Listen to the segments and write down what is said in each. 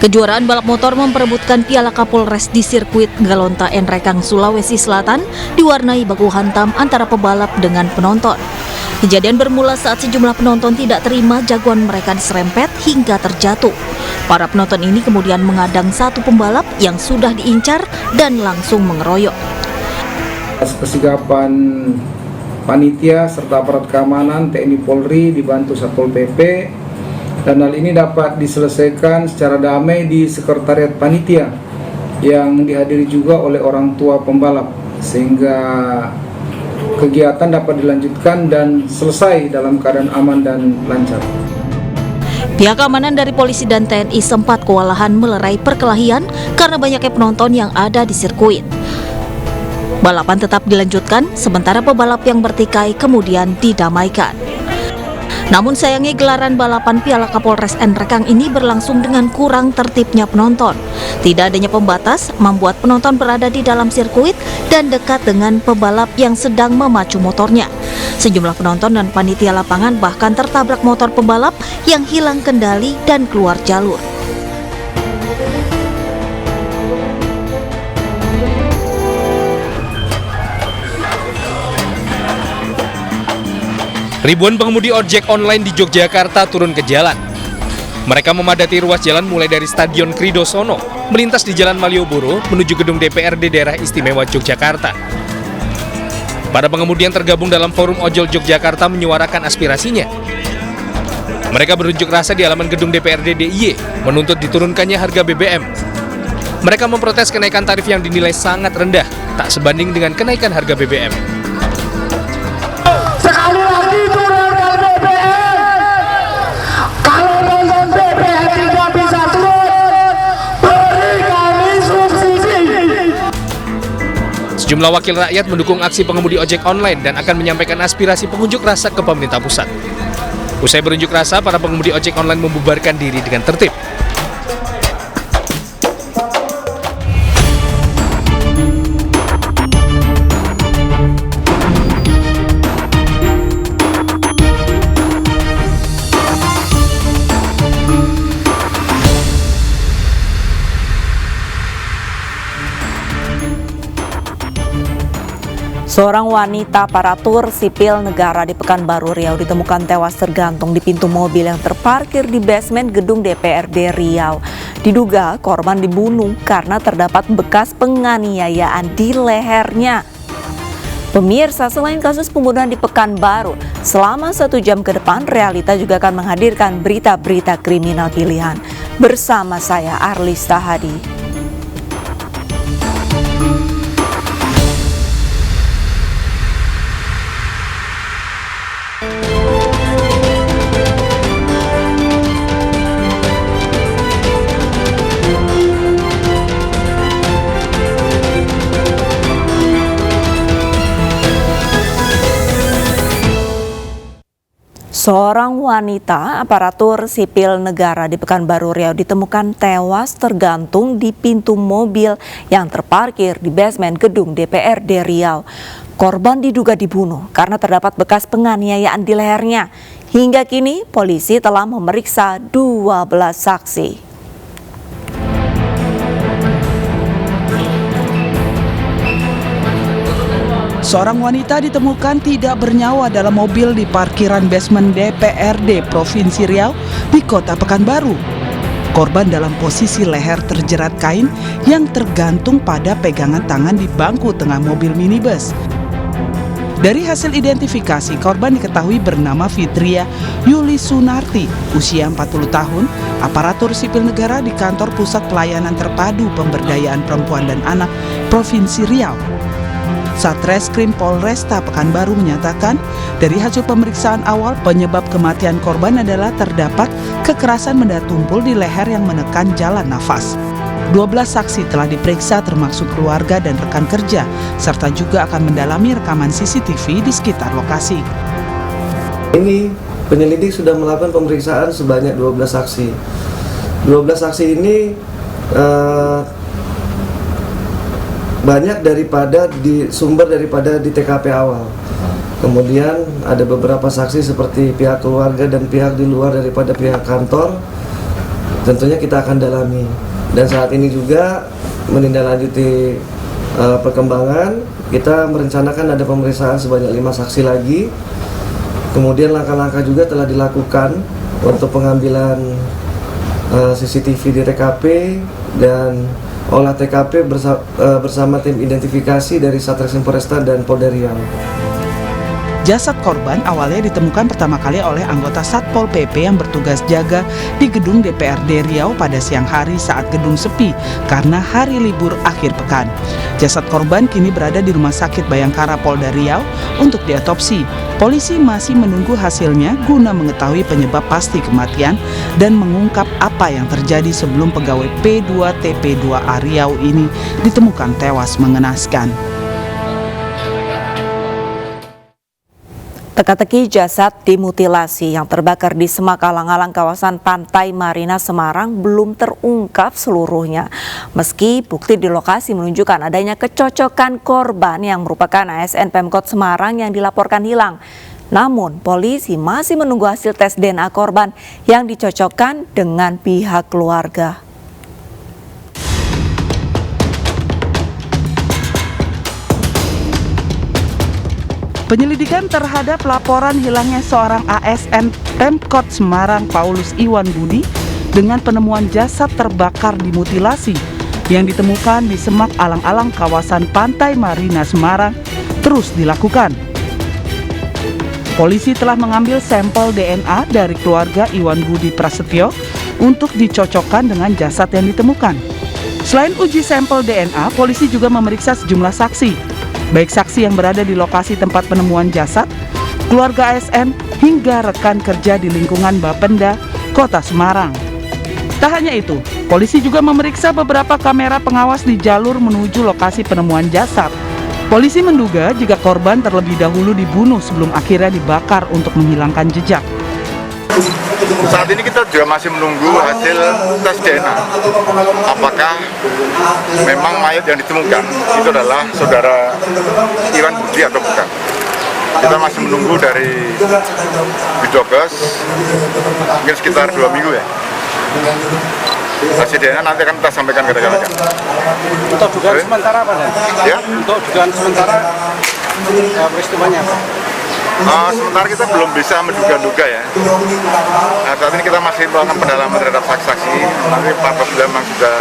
Kejuaraan balap motor memperebutkan Piala Kapolres di sirkuit Galonta Enrekang, Sulawesi Selatan diwarnai baku hantam antara pebalap dengan penonton. Kejadian bermula saat sejumlah penonton tidak terima jagoan mereka diserempet hingga terjatuh. Para penonton ini kemudian mengadang satu pembalap yang sudah diincar dan langsung mengeroyok. Kesigapan panitia serta aparat keamanan TNI Polri dibantu Satpol PP, dan hal ini dapat diselesaikan secara damai di sekretariat panitia yang dihadiri juga oleh orang tua pembalap, sehingga kegiatan dapat dilanjutkan dan selesai dalam keadaan aman dan lancar. Pihak keamanan dari polisi dan TNI sempat kewalahan melerai perkelahian karena banyaknya penonton yang ada di sirkuit. Balapan tetap dilanjutkan, sementara pebalap yang bertikai kemudian didamaikan. Namun sayangnya gelaran balapan Piala Kapolres Enrekang ini berlangsung dengan kurang tertibnya penonton. Tidak adanya pembatas membuat penonton berada di dalam sirkuit dan dekat dengan pebalap yang sedang memacu motornya. Sejumlah penonton dan panitia lapangan bahkan tertabrak motor pebalap yang hilang kendali dan keluar jalur. Ribuan pengemudi ojek online di Yogyakarta turun ke jalan. Mereka memadati ruas jalan mulai dari Stadion Kridosono, melintas di Jalan Malioboro menuju gedung DPRD Daerah Istimewa Yogyakarta. Para pengemudi yang tergabung dalam Forum Ojol Yogyakarta menyuarakan aspirasinya. Mereka berunjuk rasa di halaman gedung DPRD DIY, menuntut diturunkannya harga BBM. Mereka memprotes kenaikan tarif yang dinilai sangat rendah, tak sebanding dengan kenaikan harga BBM. Sekali lagi turunkan BBM. Kalau nonton BBM tidak bisa turun, beri kami subsidi. Sejumlah wakil rakyat mendukung aksi pengemudi ojek online dan akan menyampaikan aspirasi pengunjuk rasa ke pemerintah pusat. Usai berunjuk rasa, para pengemudi ojek online membubarkan diri dengan tertib. Seorang wanita aparatur sipil negara di Pekanbaru Riau ditemukan tewas tergantung di pintu mobil yang terparkir di basement gedung DPRD Riau. Diduga korban dibunuh karena terdapat bekas penganiayaan di lehernya. Pemirsa, selain kasus pembunuhan di Pekanbaru, selama 1 jam ke depan Realita juga akan menghadirkan berita-berita kriminal pilihan. Bersama saya Arlista Hadi. Seorang wanita aparatur sipil negara di Pekanbaru Riau ditemukan tewas tergantung di pintu mobil yang terparkir di basement gedung DPRD Riau. Korban diduga dibunuh karena terdapat bekas penganiayaan di lehernya. Hingga kini polisi telah memeriksa 12 saksi. Seorang wanita ditemukan tidak bernyawa dalam mobil di parkiran basement DPRD Provinsi Riau di Kota Pekanbaru. Korban dalam posisi leher terjerat kain yang tergantung pada pegangan tangan di bangku tengah mobil minibus. Dari hasil identifikasi, korban diketahui bernama Fitria Yuli Sunarti, usia 40 tahun, aparatur sipil negara di Kantor Pusat Pelayanan Terpadu Pemberdayaan Perempuan dan Anak Provinsi Riau. Satreskrim Polresta Pekanbaru menyatakan, dari hasil pemeriksaan awal penyebab kematian korban adalah terdapat kekerasan benda tumpul di leher yang menekan jalan nafas. 12 saksi telah diperiksa termasuk keluarga dan rekan kerja, serta juga akan mendalami rekaman CCTV di sekitar lokasi. Ini penyelidik sudah melakukan pemeriksaan sebanyak 12 saksi. 12 saksi ini banyak daripada sumber daripada di TKP awal. Kemudian ada beberapa saksi seperti pihak keluarga dan pihak di luar daripada pihak kantor tentunya kita akan dalami. Dan saat ini juga menindaklanjuti perkembangan, kita merencanakan ada pemeriksaan sebanyak 5 saksi lagi. Kemudian langkah-langkah juga telah dilakukan untuk pengambilan CCTV di TKP dan olah TKP bersama tim identifikasi dari Satreskrim Polresta dan Polda Riau. Jasad korban awalnya ditemukan pertama kali oleh anggota Satpol PP yang bertugas jaga di gedung DPRD Riau pada siang hari saat gedung sepi karena hari libur akhir pekan. Jasad korban kini berada di Rumah Sakit Bayangkara Polda Riau untuk diotopsi. Polisi masih menunggu hasilnya guna mengetahui penyebab pasti kematian dan mengungkap apa yang terjadi sebelum pegawai P2TP2A Riau ini ditemukan tewas mengenaskan. Teka-teki jasad dimutilasi yang terbakar di semak alang-alang kawasan Pantai Marina Semarang belum terungkap seluruhnya. Meski bukti di lokasi menunjukkan adanya kecocokan korban yang merupakan ASN Pemkot Semarang yang dilaporkan hilang. Namun polisi masih menunggu hasil tes DNA korban yang dicocokkan dengan pihak keluarga. Penyelidikan terhadap laporan hilangnya seorang ASN Pemkot Semarang Paulus Iwan Budi dengan penemuan jasad terbakar dimutilasi yang ditemukan di semak alang-alang kawasan Pantai Marina Semarang terus dilakukan. Polisi telah mengambil sampel DNA dari keluarga Iwan Budi Prasetyo untuk dicocokkan dengan jasad yang ditemukan. Selain uji sampel DNA, polisi juga memeriksa sejumlah saksi, baik saksi yang berada di lokasi tempat penemuan jasad, keluarga ASN, hingga rekan kerja di lingkungan Bapenda, Kota Semarang. Tak hanya itu, polisi juga memeriksa beberapa kamera pengawas di jalur menuju lokasi penemuan jasad. Polisi menduga jika korban terlebih dahulu dibunuh sebelum akhirnya dibakar untuk menghilangkan jejak. Saat ini kita juga masih menunggu hasil tes DNA. Apakah memang mayat yang ditemukan itu adalah saudara Iwan Budi atau bukan? Kita masih menunggu dari Bidokes, mungkin sekitar 2 minggu ya. Hasil DNA nanti akan kita sampaikan ke rekan-rekan. Untuk dugaan sementara apa? Ya? Untuk dugaan sementara peristiwanya apa? Sementara kita belum bisa menduga-duga ya. Saat ini kita masih melakukan pendalaman terhadap saksi-saksi. Nanti apabila memang sudah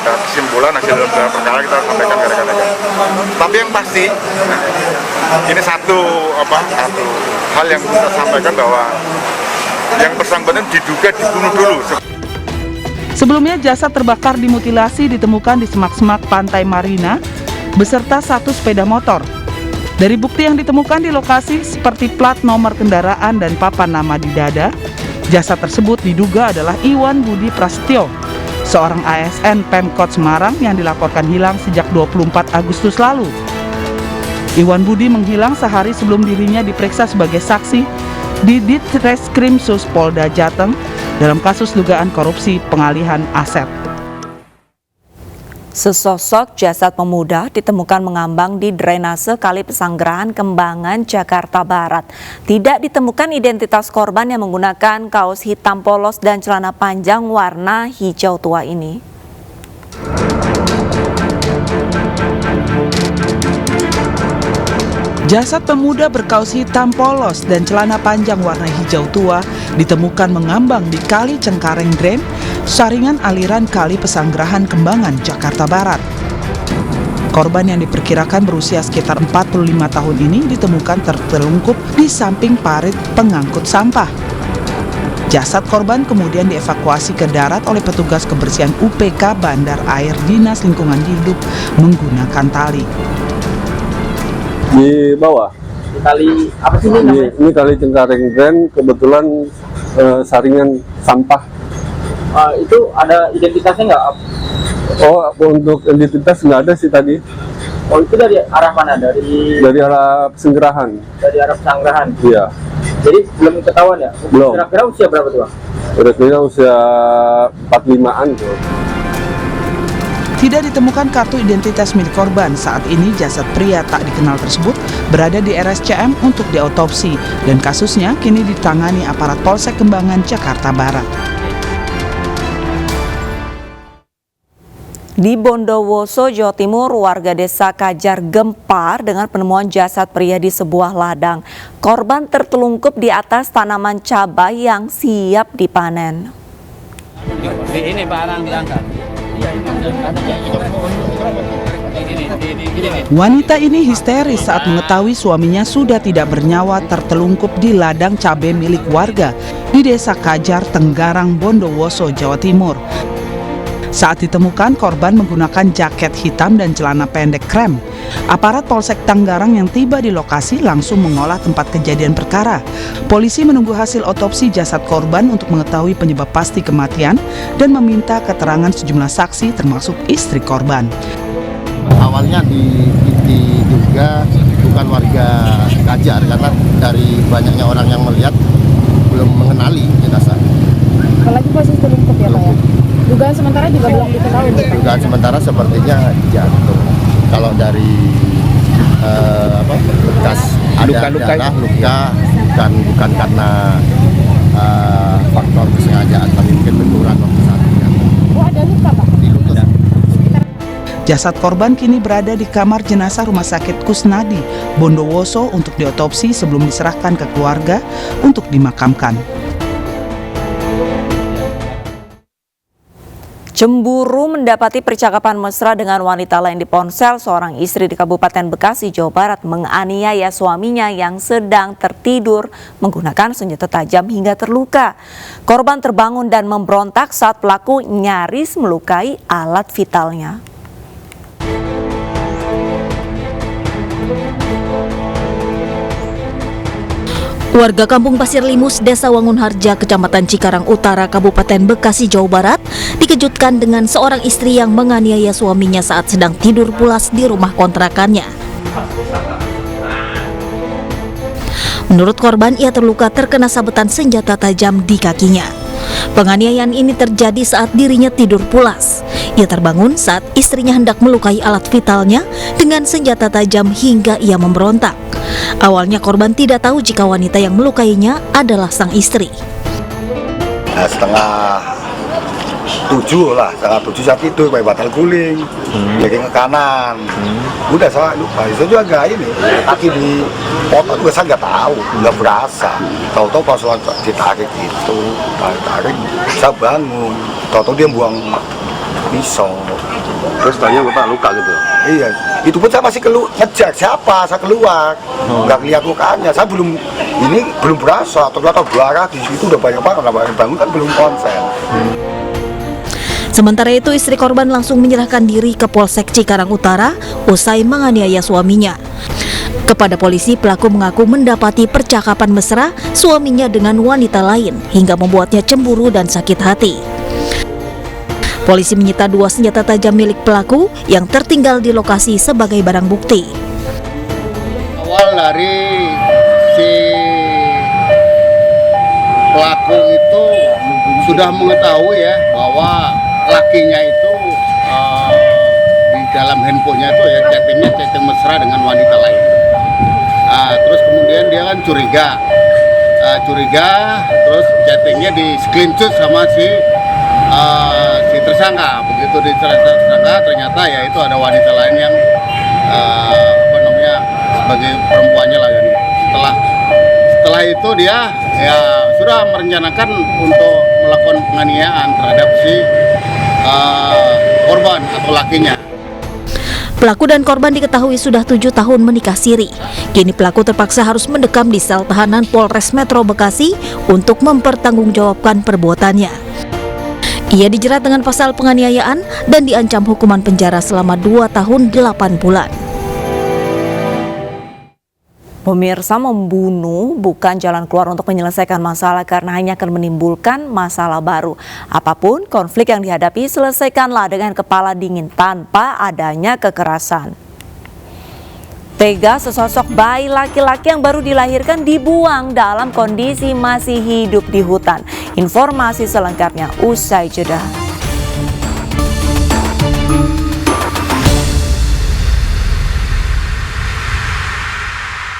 ada kesimpulan hasil dalam gelar perkara kita sampaikan ke rekan-rekan. Tapi yang pasti ini satu hal yang kita sampaikan bahwa yang bersangkutan diduga dibunuh dulu. Sebelumnya jasad terbakar dimutilasi ditemukan di semak-semak Pantai Marina beserta 1 sepeda motor. Dari bukti yang ditemukan di lokasi seperti plat nomor kendaraan dan papan nama di dada, jasad tersebut diduga adalah Iwan Budi Prasetyo, seorang ASN Pemkot Semarang yang dilaporkan hilang sejak 24 Agustus lalu. Iwan Budi menghilang sehari sebelum dirinya diperiksa sebagai saksi di Ditreskrim Sus Polda Jateng dalam kasus dugaan korupsi pengalihan aset. Sesosok jasad pemuda ditemukan mengambang di drainase Kali Pesanggerahan Kembangan, Jakarta Barat. Tidak ditemukan identitas korban yang menggunakan kaos hitam polos dan celana panjang warna hijau tua ini. Jasad pemuda berkaos hitam polos dan celana panjang warna hijau tua ditemukan mengambang di Kali Cengkareng Drain, saringan aliran Kali Pesanggerahan Kembangan, Jakarta Barat. Korban yang diperkirakan berusia sekitar 45 tahun ini ditemukan tertelungkup di samping parit pengangkut sampah. Jasad korban kemudian dievakuasi ke darat oleh petugas kebersihan UPK Bandar Air Dinas Lingkungan Hidup menggunakan tali. Di bawah. Di kali apa sih ini namanya? Ini Kali Cengkareng Drain, kebetulan saringan sampah. Itu ada identitasnya nggak? Oh, untuk identitas nggak ada sih tadi. Oh, itu dari arah mana? Dari arah Pesanggerahan. Dari arah Pesanggerahan. Iya. Jadi belum ketahuan ya? Belum. Kira-kira usia berapa tuh, Bang? Kira-kira usia 45-an tuh. Tidak ditemukan kartu identitas milik korban. Saat ini jasad pria tak dikenal tersebut berada di RSCM untuk diotopsi dan kasusnya kini ditangani aparat Polsek Kembangan, Jakarta Barat. Di Bondowoso, Jawa Timur, warga desa Kajar gempar dengan penemuan jasad pria di sebuah ladang. Korban tertelungkup di atas tanaman cabai yang siap dipanen. Ini barang diangkat. Wanita ini histeris saat mengetahui suaminya sudah tidak bernyawa tertelungkup di ladang cabai milik warga di desa Kajar, Tenggarang, Bondowoso, Jawa Timur. Saat ditemukan, korban menggunakan jaket hitam dan celana pendek krem. Aparat Polsek Tenggarang yang tiba di lokasi langsung mengolah tempat kejadian perkara. Polisi menunggu hasil otopsi jasad korban untuk mengetahui penyebab pasti kematian dan meminta keterangan sejumlah saksi termasuk istri korban. Awalnya diduga bukan warga Kajar karena dari banyaknya orang yang melihat belum mengenali jenazah. Apalagi posisi terlungkup ya Pak ya? Dugaan sementara juga belum diketahui. Dugaan sementara sepertinya jatuh. Kalau dari bekas ada darah, luka bukan karena faktor kesengajaan, tapi mungkin benturan waktu saat ini. Oh, ada luka Pak? Di lutut. Jasad korban kini berada di kamar jenazah Rumah Sakit Kusnadi, Bondowoso untuk diotopsi sebelum diserahkan ke keluarga untuk dimakamkan. Cemburu mendapati percakapan mesra dengan wanita lain di ponsel, seorang istri di Kabupaten Bekasi, Jawa Barat menganiaya suaminya yang sedang tertidur menggunakan senjata tajam hingga terluka. Korban terbangun dan memberontak saat pelaku nyaris melukai alat vitalnya. Warga Kampung Pasir Limus, Desa Wangunharja, Kecamatan Cikarang Utara, Kabupaten Bekasi, Jawa Barat, dikejutkan dengan seorang istri yang menganiaya suaminya saat sedang tidur pulas di rumah kontrakannya. Menurut korban, ia terluka terkena sabetan senjata tajam di kakinya. Penganiayaan ini terjadi saat dirinya tidur pulas. Ia terbangun saat istrinya hendak melukai alat vitalnya dengan senjata tajam hingga ia memberontak. Awalnya korban tidak tahu jika wanita yang melukainya adalah sang istri. Setengah 7 saya tidur, pakai batal guling, jadi ke kanan. Udah saya lupa, saya juga gak ini, kaki di potong juga saya nggak tahu, nggak berasa. Tahu-tahu pas ditarik itu, tarik, saya bangun, tahu-tahu dia buang pisau. Terus tanya Bapak luka gitu? Iya, itu pun saya masih ngejar siapa, saya keluar, nggak lihat lukanya, saya belum berasa, ternyata darah di situ udah banyak banget, bangun kan belum konsen. Sementara itu, istri korban langsung menyerahkan diri ke Polsek Cikarang Utara usai menganiaya suaminya. Kepada polisi, pelaku mengaku mendapati percakapan mesra suaminya dengan wanita lain hingga membuatnya cemburu dan sakit hati. Polisi menyita 2 senjata tajam milik pelaku yang tertinggal di lokasi sebagai barang bukti. Awal dari si pelaku itu sudah mengetahui ya bahwa lakinya itu di dalam handphonenya itu ya chatting mesra dengan wanita lain. Terus kemudian dia kan curiga, terus chattingnya di screenshot sama si tersangka. Begitu di tersangka ternyata ya itu ada wanita lain yang sebagai perempuannya lah kan. Setelah itu dia ya sudah merencanakan untuk melakukan penganiayaan terhadap si korban atau lakinya. Pelaku dan korban diketahui sudah 7 tahun menikah siri. Kini pelaku terpaksa harus mendekam di sel tahanan Polres Metro Bekasi untuk mempertanggungjawabkan perbuatannya. Ia dijerat dengan pasal penganiayaan dan diancam hukuman penjara selama 2 tahun 8 bulan. Pemirsa, membunuh bukan jalan keluar untuk menyelesaikan masalah karena hanya akan menimbulkan masalah baru. Apapun konflik yang dihadapi, selesaikanlah dengan kepala dingin tanpa adanya kekerasan. Tega sesosok bayi laki-laki yang baru dilahirkan dibuang dalam kondisi masih hidup di hutan. Informasi selengkapnya usai jeda.